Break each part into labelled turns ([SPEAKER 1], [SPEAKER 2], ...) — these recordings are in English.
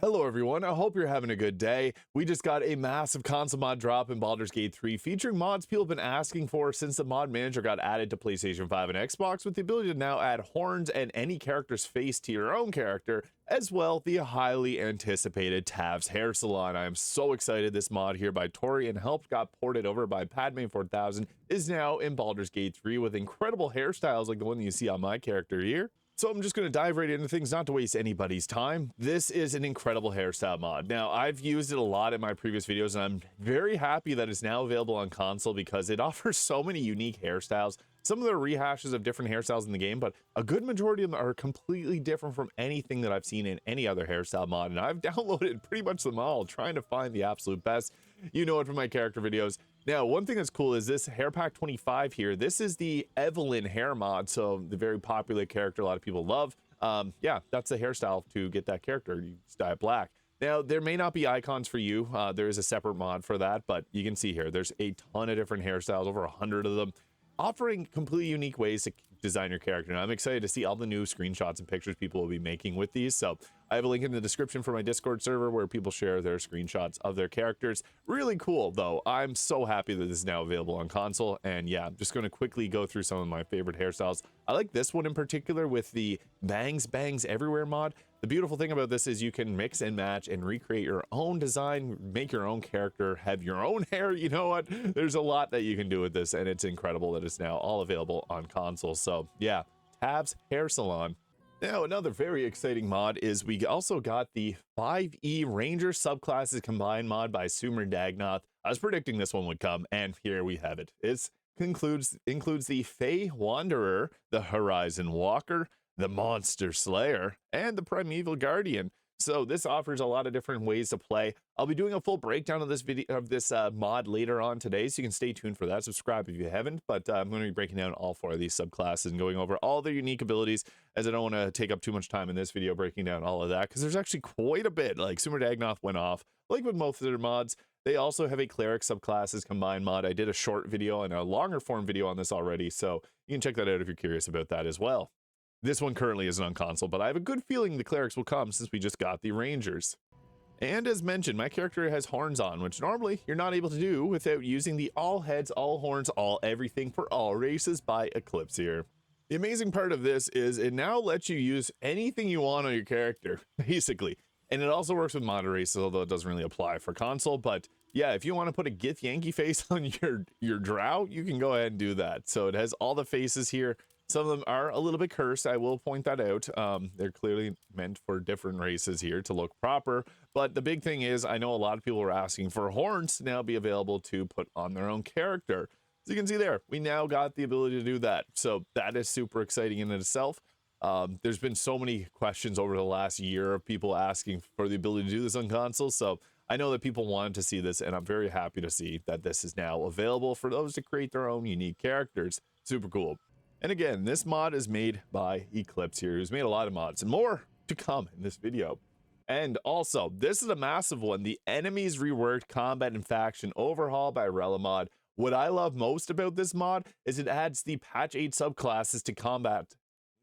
[SPEAKER 1] Hello everyone, I hope you're having a good day. We just got a massive console mod drop in Baldur's Gate 3 featuring mods people have been asking for since the mod manager got added to PlayStation 5 and Xbox, with the ability to now add horns and any character's face to your own character, as well the highly anticipated TAV'S hair salon. I am so excited. This mod here by Toarie and helped got ported over by Padme 4000 is now in Baldur's Gate 3 with incredible hairstyles like the one that you see on my character here. So I'm just going to dive right into things, not to waste anybody's time. This is an incredible hairstyle mod. Now, I've used it a lot in my previous videos, and I'm very happy that it's now available on console because it offers so many unique hairstyles. Some of the rehashes of different hairstyles in the game, but a good majority of them are completely different from anything that I've seen in any other hairstyle mod. And I've downloaded pretty much them all, trying to find the absolute best. You know it from my character videos. Now, one thing that's cool is this Hair Pack 25 here. This is the Evelyn hair mod, so the very popular character a lot of people love. Yeah, that's the hairstyle to get that character. You just dye it black. Now, there may not be icons for you. There is a separate mod for that, but you can see here, there's a ton of different hairstyles, over 100 of them, offering completely unique ways to design your character. And I'm excited to see all the new screenshots and pictures people will be making with these. So I have a link in the description for my Discord server where people share their screenshots of their characters. Really cool, though. I'm so happy that this is now available on console. And yeah, I'm just going to quickly go through some of my favorite hairstyles. I like this one in particular with the bangs everywhere mod. The beautiful thing about this is you can mix and match and recreate your own design, make your own character, have your own hair. You know what? There's a lot that you can do with this, and it's incredible that it's now all available on console. So yeah, TAV'S hair salon. Now, another very exciting mod is we also got the 5e Ranger Subclasses combined mod by Sumer Dagnoth. I was predicting this one would come, and here we have it. It includes the Fey Wanderer, the Horizon Walker, the Monster Slayer, and the Primeval Guardian. So this offers a lot of different ways to play. I'll be doing a full breakdown of this video of this mod later on today, so you can stay tuned for that. Subscribe if you haven't, but I'm going to be breaking down all 4 of these subclasses and going over all their unique abilities, as I don't want to take up too much time in this video breaking down all of that, because there's actually quite a bit. Like Sumer Dagnoth went off, like with most of their mods. They also have a Cleric Subclasses combined mod. I did a short video and a longer form video on this already, so you can check that out if you're curious about that as well. This one currently isn't on console, but I have a good feeling the clerics will come since we just got the rangers. And as mentioned, my character has horns on, which normally you're not able to do without using the all heads, all horns, all everything for all races by Eclipse here. The amazing part of this is it now lets you use anything you want on your character, basically. And it also works with mod races, although it doesn't really apply for console. But yeah, if you want to put a Gith Yankee face on your drow, you can go ahead and do that. So it has all the faces here. Some of them are a little bit cursed, I will point that out. They're clearly meant for different races here to look proper. But the big thing is, I know a lot of people are asking for horns to now be available to put on their own character. So you can see there, we now got the ability to do that. So that is super exciting in itself. There's been so many questions over the last year of people asking for the ability to do this on console. So I know that people wanted to see this, and I'm very happy to see that this is now available for those to create their own unique characters. Super cool. And again, this mod is made by Eclipse here, who's made a lot of mods, and more to come in this video. And also, this is a massive one, the Enemies Reworked Combat and Faction Overhaul by Relamod. What I love most about this mod is it adds the Patch 8 subclasses to combat.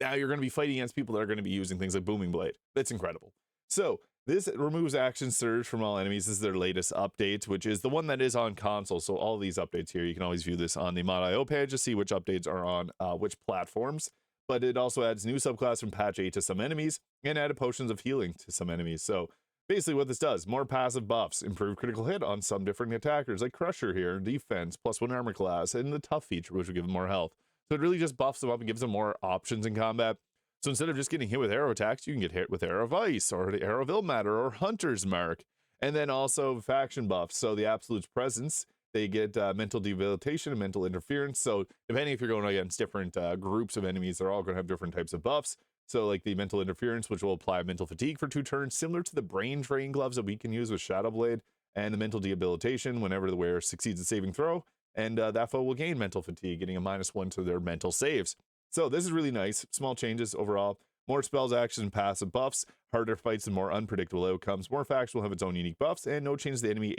[SPEAKER 1] Now you're going to be fighting against people that are going to be using things like Booming Blade. That's incredible. So this removes action surge from all enemies. This is their latest update, which is the one that is on console. So all these updates here, you can always view this on the mod.io page to see which updates are on which platforms. But it also adds new subclass from patch 8 to some enemies and added potions of healing to some enemies. So basically what this does, more passive buffs, improve critical hit on some different attackers like Crusher here, defense, +1 armor class, and the tough feature, which will give them more health. So it really just buffs them up and gives them more options in combat. So instead of just getting hit with arrow attacks, you can get hit with Arrow of Ice, or the Arrow of Ilmater, or Hunter's Mark. And then also faction buffs. So the Absolute's Presence, they get mental debilitation and mental interference. So depending if you're going against different groups of enemies, they're all going to have different types of buffs. So like the mental interference, which will apply mental fatigue for 2 turns, similar to the brain drain gloves that we can use with Shadowblade, and the mental debilitation whenever the wearer succeeds a saving throw. And that foe will gain mental fatigue, getting a -1 to their mental saves. So this is really nice. Small changes overall. More spells, actions, and passive buffs. Harder fights and more unpredictable outcomes. More faction will have its own unique buffs, and no change to the enemy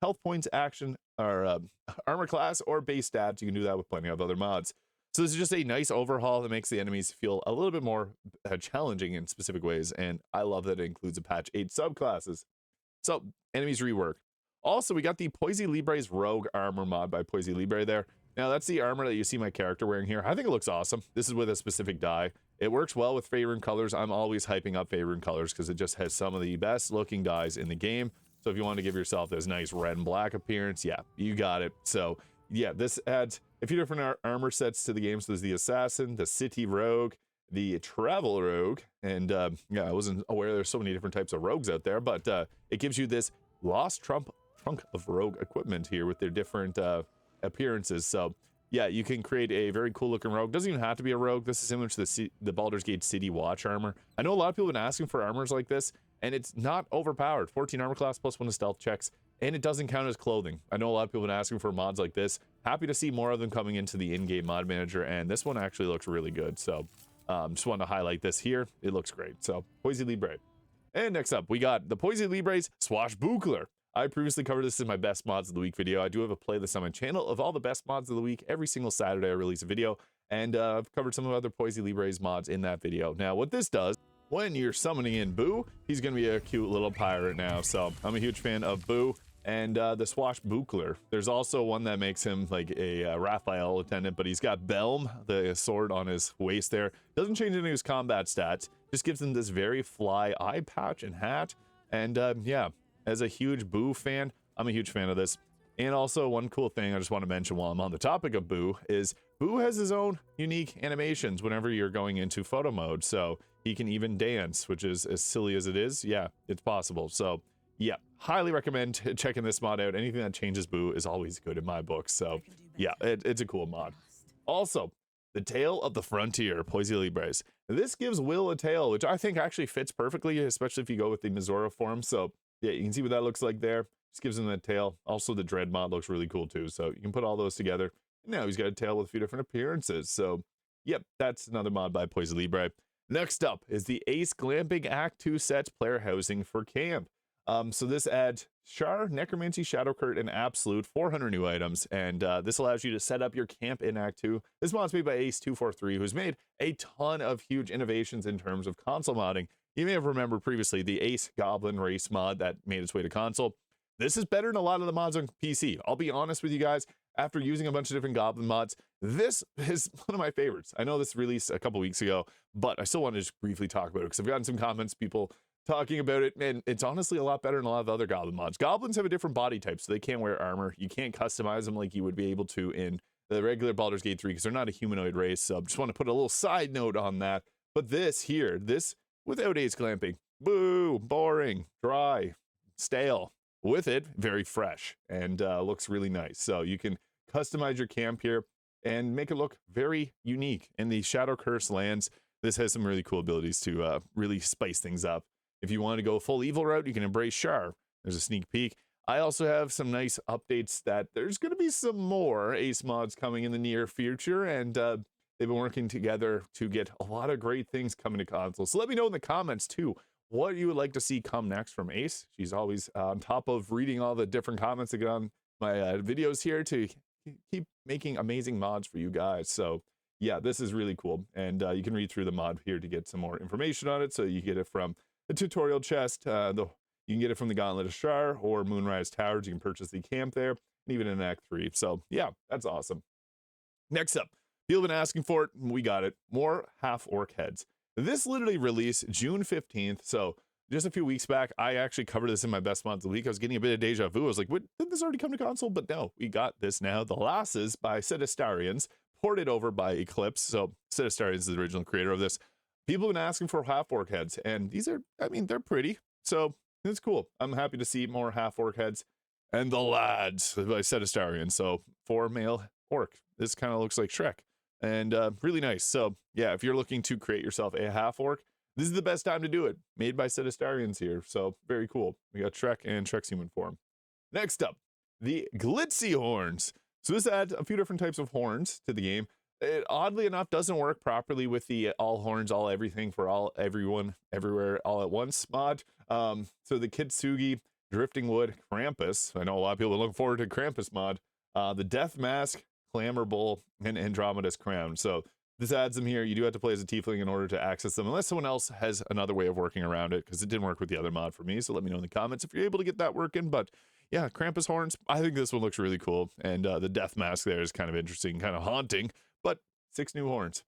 [SPEAKER 1] health points, action, or armor class, or base stats. You can do that with plenty of other mods. So this is just a nice overhaul that makes the enemies feel a little bit more challenging in specific ways, and I love that it includes a patch 8 subclasses. So enemies rework. Also, we got the Poisilibre's Rogue Armor mod by Poisielibre there. Now that's the armor that you see my character wearing here. I think it looks awesome. This is with a specific dye. It works well with favorite colors. I'm always hyping up favorite colors because it just has some of the best looking dyes in the game. So if you want to give yourself this nice red and black appearance, yeah, you got it. So yeah, this adds a few different armor sets to the game. So there's the Assassin, the City Rogue, the Travel Rogue, and yeah, I wasn't aware there's so many different types of rogues out there, but it gives you this Lost trunk of rogue equipment here with their different appearances. So yeah, you can create a very cool looking rogue. Doesn't even have to be a rogue. This is similar to the Baldur's Gate City Watch armor. I know a lot of people have been asking for armors like this, and it's not overpowered. 14 armor class plus 1 to stealth checks, and it doesn't count as clothing. I know a lot of people have been asking for mods like this. Happy to see more of them coming into the in-game mod manager, and this one actually looks really good. So just wanted to highlight this here. It looks great. So Poisielibre. And next up, we got the Poisielibre's Swashbookler. I previously covered this in my best mods of the week video. I do have a playlist on my channel of all the best mods of the week. Every single Saturday I release a video, and I've covered some of other Poisielibre's mods in that video. Now what this does, when you're summoning in Boo, he's gonna be a cute little pirate now. So I'm a huge fan of Boo and the Swashbookler. There's also one that makes him like a Raphael attendant, but he's got Belm, the sword on his waist there. Doesn't change any of his combat stats, just gives him this very fly eye patch and hat. And yeah, as a huge Boo fan, I'm a huge fan of this. And also one cool thing I just want to mention while I'm on the topic of Boo is Boo has his own unique animations whenever you're going into photo mode. So he can even dance, which is as silly as it is. Yeah, it's possible. So yeah, highly recommend checking this mod out. Anything that changes Boo is always good in my book. So yeah, it's a cool mod. Also, the Tail of the Frontier, Poisielibres. This gives Wyll a tail, which I think actually fits perfectly, especially if you go with the Mizora form. So yeah, you can see what that looks like there. Just gives him that tail. Also, the Dread mod looks really cool too. So you can put all those together. And now he's got a tail with a few different appearances. So yep, that's another mod by Poisielibre. Next up is the ASE Glamping Act 2 sets player housing for camp. So this adds Shar, Necromancy, Shadowcurt, and Absolute, 400 new items, and this allows you to set up your camp in Act 2. This mod's made by ACE243, who's made a ton of huge innovations in terms of console modding. You may have remembered previously the Ace Goblin Race mod that made its way to console. This is better than a lot of the mods on PC. I'll be honest with you guys, after using a bunch of different Goblin mods, this is one of my favorites. I know this released a couple weeks ago, but I still want to just briefly talk about it because I've gotten some comments, people talking about it, and it's honestly a lot better than a lot of other Goblin mods. Goblins have a different body type, so they can't wear armor. You can't customize them like you would be able to in the regular Baldur's Gate 3 because they're not a humanoid race. So I just want to put a little side note on that. But this here, this without ASE Glamping, boo, boring, dry, stale. With it, very fresh and looks really nice. So you can customize your camp here and make it look very unique. In the Shadow Curse lands, this has some really cool abilities to really spice things up. If you want to go full evil route, you can embrace Shar. There's a sneak peek. I also have some nice updates that there's going to be some more ACE mods coming in the near future, and they've been working together to get a lot of great things coming to console. So let me know in the comments too what you would like to see come next from ACE. She's always on top of reading all the different comments that get on my videos here to keep making amazing mods for you guys. So yeah, this is really cool, and you can read through the mod here to get some more information on it. So you get it from the tutorial chest, you can get it from the Gauntlet of Shar or Moonrise Towers. You can purchase the camp there, and even in Act 3. So yeah, that's awesome. Next up, people have been asking for it, we got it. More half-orc heads. This literally released June 15th, so just a few weeks back. I actually covered this in my best mods of the week. I was getting a bit of deja vu. I was like, what, did this already come to console? But no, we got this now. The Lasses by Cedastarions, ported over by Eclipse. So Cedastarions is the original creator of this. People have been asking for half-orc heads, and these are, I mean, they're pretty. So it's cool. I'm happy to see more half-orc heads. And the Lads by Cedastarians. So 4 male orc. This kind of looks like Shrek. And really nice. So yeah, if you're looking to create yourself a half-orc, this is the best time to do it. Made by Cedastarians here. So very cool. We got Shrek and Shrek's human form. Next up, the Glitzy horns. So this adds a few different types of horns to the game. It oddly enough doesn't work properly with the all horns, all everything for all everyone everywhere all at once mod. So the Kitsugi, Drifting Wood, Krampus. I know a lot of people are looking forward to Krampus mod. The Death Mask, Clamor Bowl, and Andromeda's Crown. So this adds them here. You do have to play as a tiefling in order to access them, unless someone else has another way of working around it, because it didn't work with the other mod for me. So let me know in the comments if you're able to get that working. But yeah, Krampus horns. I think this one looks really cool, and the death mask there is kind of interesting, kind of haunting. But 6 new horns.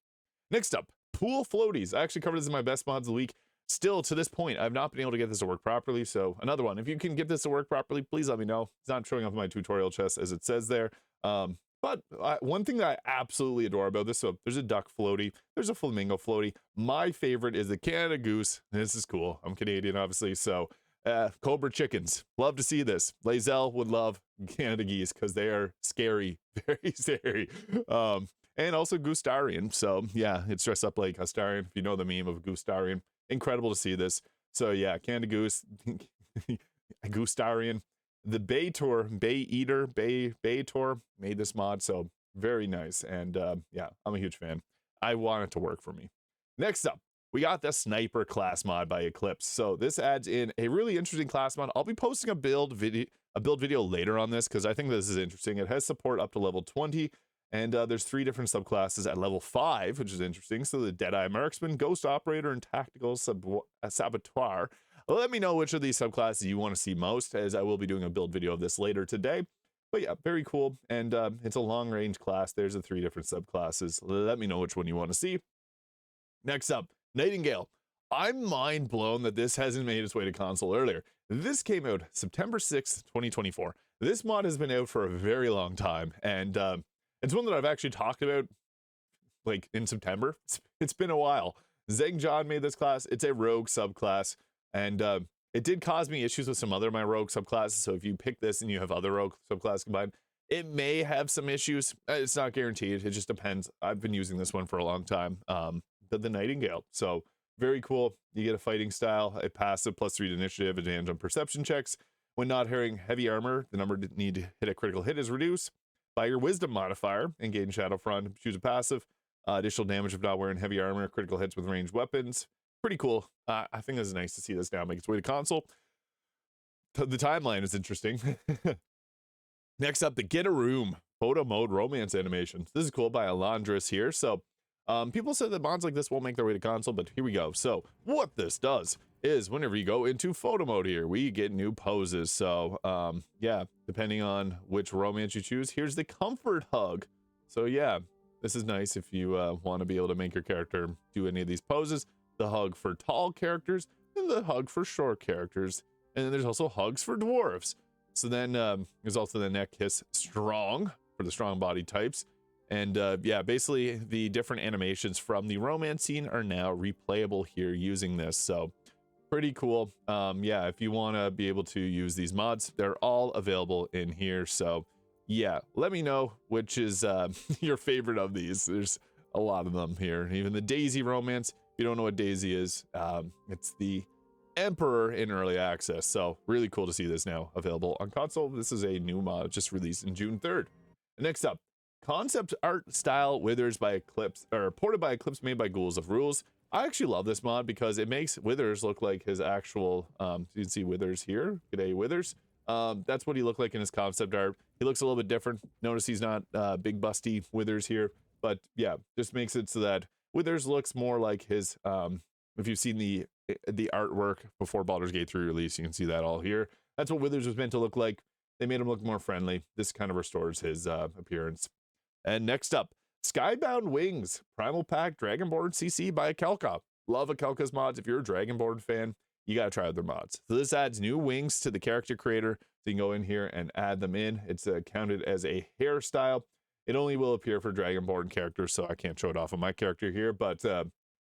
[SPEAKER 1] Next up, pool floaties. I actually covered this in my best mods of the week. Still, to this point, I've not been able to get this to work properly. So another one, if you can get this to work properly, please let me know. It's not showing up in my tutorial chest as it says there. But one thing that I absolutely adore about this, so there's a duck floaty, there's a flamingo floaty. My favorite is the Canada goose. This is cool. I'm Canadian, obviously. So Cobra chickens. Love to see this. Lazelle would love Canada geese because they are scary, very scary. And also Goostarian. So yeah, it's dressed up like Hustarian. If you know the meme of Goostarian. Incredible to see this. So yeah, Canada Goose, Goostarian, the Bay Eater made this mod, so very nice. And yeah, I'm a huge fan. I want it to work for me. Next up, we got the Sniper class mod by Eclipse. So this adds in a really interesting class mod. I'll be posting a build video later on this because I think this is interesting. It has support up to level 20. And there's 3 different subclasses at level 5, which is interesting. So the Deadeye Marksman, Ghost Operator, and Tactical Saboteur. Let me know which of these subclasses you want to see most, as I will be doing a build video of this later today. But yeah, very cool. And it's a long-range class. There's the 3 different subclasses. Let me know which one you want to see. Next up, Nightingale. I'm mind blown that this hasn't made its way to console earlier. This came out September 6th, 2024. This mod has been out for a very long time. And it's one that I've actually talked about like in September. It's been a while. Zeng John made this class. It's a rogue subclass, and it did cause me issues with some other of my rogue subclasses. So if you pick this and you have other rogue subclasses combined, it may have some issues. It's not guaranteed. It just depends. I've been using this one for a long time. The Nightingale. So very cool. You get a fighting style, a passive +3 to initiative, advantage on perception checks. When not wearing heavy armor, the number need to hit a critical hit is reduced by your wisdom modifier and gain Shadowfront. Choose a passive. Additional damage if not wearing heavy armor, critical hits with ranged weapons. Pretty cool. I think this is nice to see this now make its way to console. The timeline is interesting. Next up, the Get a Room Photomode romance animation. This is cool by Alondris here. So people said that mods like this won't make their way to console, but here we go. So what this does is whenever you go into photo mode here, we get new poses. So yeah, depending on which romance you choose, here's the comfort hug. So yeah, this is nice if you want to be able to make your character do any of these poses. The hug for tall characters and the hug for short characters. And then there's also hugs for dwarves. So then there's also the neck kiss strong for the strong body types. And yeah, basically the different animations from the romance scene are now replayable here using this. So pretty cool. Yeah, if you want to be able to use these mods, they're all available in here. So yeah, let me know which is your favorite of these. There's a lot of them here. Even the Daisy romance. If you don't know what Daisy is, it's the Emperor in early access. So really cool to see this now available on console. This is a new mod just released in June 3rd. Next up, concept art style Withers by Eclipse, or ported by Eclipse, made by Ghouls of Rules. I actually love this mod because it makes Withers look like his actual, you can see Withers here. G'day Withers. That's what he looked like in his concept art. He looks a little bit different. Notice he's not big busty Withers here, but yeah, just makes it so that Withers looks more like his, if you've seen the artwork before Baldur's Gate 3 release, you can see that all here. That's what Withers was meant to look like. They made him look more friendly. This kind of restores his appearance. And next up, Skybound Wings, Primal Pack, Dragonborn CC by Akelka. Love Akelka's mods. If you're a Dragonborn fan, you gotta try out their mods. So this adds new wings to the character creator. So you can go in here and add them in. It's counted as a hairstyle. It only will appear for Dragonborn characters, so I can't show it off on my character here. But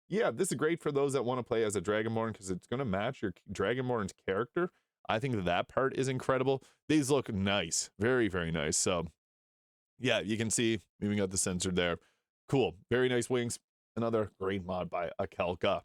[SPEAKER 1] yeah, this is great for those that want to play as a Dragonborn because it's going to match your Dragonborn's character. I think that part is incredible. These look nice. Very, very nice. So yeah, you can see we even got the sensor there. Cool. Very nice wings. Another great mod by Akelka.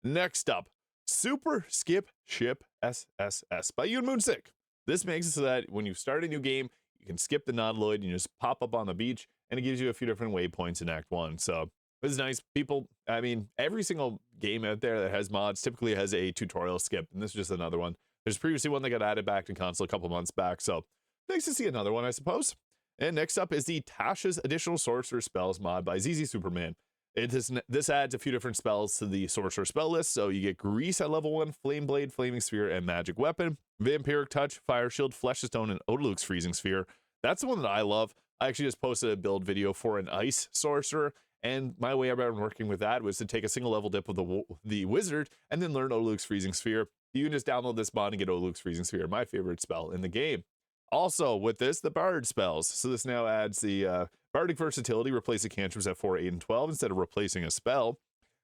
[SPEAKER 1] Next up, Super Skip Ship SSS by Yoon Moonsick. This makes it so that when you start a new game, you can skip the non-Lloyd and you just pop up on the beach, and it gives you a few different waypoints in Act 1. So this is nice. People, I mean, every single game out there that has mods typically has a tutorial skip, and this is just another one. There's previously one that got added back to console a couple months back, so nice to see another one, I suppose. And next up is the Tasha's additional Sorcerer spells mod by ZZ Superman. This adds a few different spells to the Sorcerer spell list, so you get Grease at level 1, Flame Blade, Flaming Sphere, and Magic Weapon, Vampiric Touch, Fire Shield, Flesh of Stone, and Odaluk's Freezing Sphere. That's the one that I love. I actually just posted a build video for an Ice Sorcerer, and my way about working with that was to take a single level dip of the Wizard and then learn Odaluk's Freezing Sphere. You can just download this mod and get Odaluk's Freezing Sphere, my favorite spell in the game. Also, with this, the Bard spells. So this now adds the Bardic Versatility, replace the cantrips at 4, 8, and 12 instead of replacing a spell.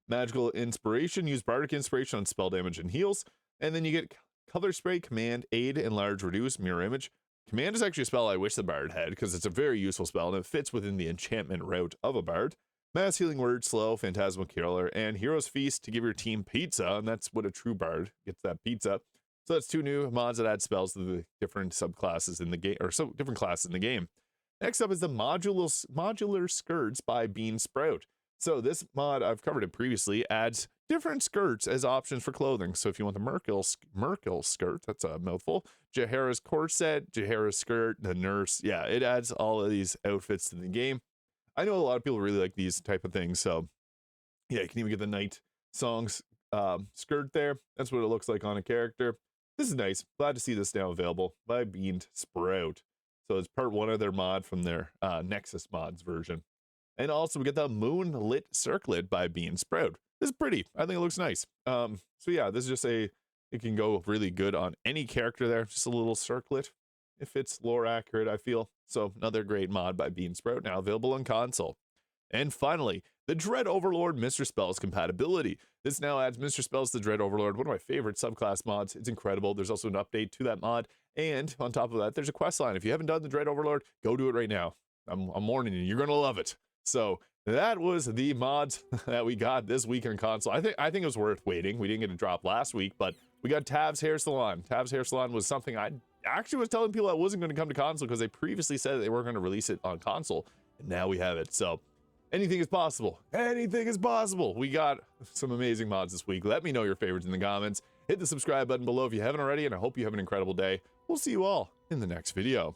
[SPEAKER 1] Magical Inspiration, use Bardic Inspiration on spell damage and heals. And then you get Color Spray, Command, Aid, Enlarge, Reduce, Mirror Image. Command is actually a spell I wish the Bard had because it's a very useful spell and it fits within the enchantment route of a Bard. Mass Healing Word, Slow, Phantasmal Killer, and Hero's Feast to give your team pizza, and that's what a true Bard gets, that pizza. So that's 2 new mods that add spells to the different subclasses in the game, or so different classes in the game. Next up is the Modular Skirts by Bean Sprout. So this mod, I've covered it previously, adds different skirts as options for clothing. So if you want the Merkel skirt, that's a mouthful, Jaehaera's corset, Jaehaera's skirt, the nurse, yeah, it adds all of these outfits to the game. I know a lot of people really like these type of things, so yeah, you can even get the Night Songs skirt there. That's what it looks like on a character. This is nice. Glad to see this now available by Bean Sprout. So it's part 1 of their mod from their Nexus mods version. And also we get the Moonlit Circlet by Bean Sprout. This is pretty. I think it looks nice. So yeah, this is just it can go really good on any character there. Just a little circlet. It fits lore accurate, I feel. So another great mod by Bean Sprout, now available on console. And finally, the Dread Overlord Mystra Spells compatibility. This now adds Mystra Spells to Dread Overlord, one of my favorite subclass mods. It's incredible. There's also an update to that mod. And on top of that, there's a quest line. If you haven't done the Dread Overlord, go do it right now. I'm warning you, you're going to love it. So that was the mods that we got this week on console. I think it was worth waiting. We didn't get a drop last week, but we got TAV'S Hair Salon. TAV'S Hair Salon was something I actually was telling people I wasn't going to come to console because they previously said they weren't going to release it on console. And now we have it. So anything is possible. Anything is possible. We got some amazing mods this week. Let me know your favorites in the comments. Hit the subscribe button below if you haven't already, and I hope you have an incredible day. We'll see you all in the next video.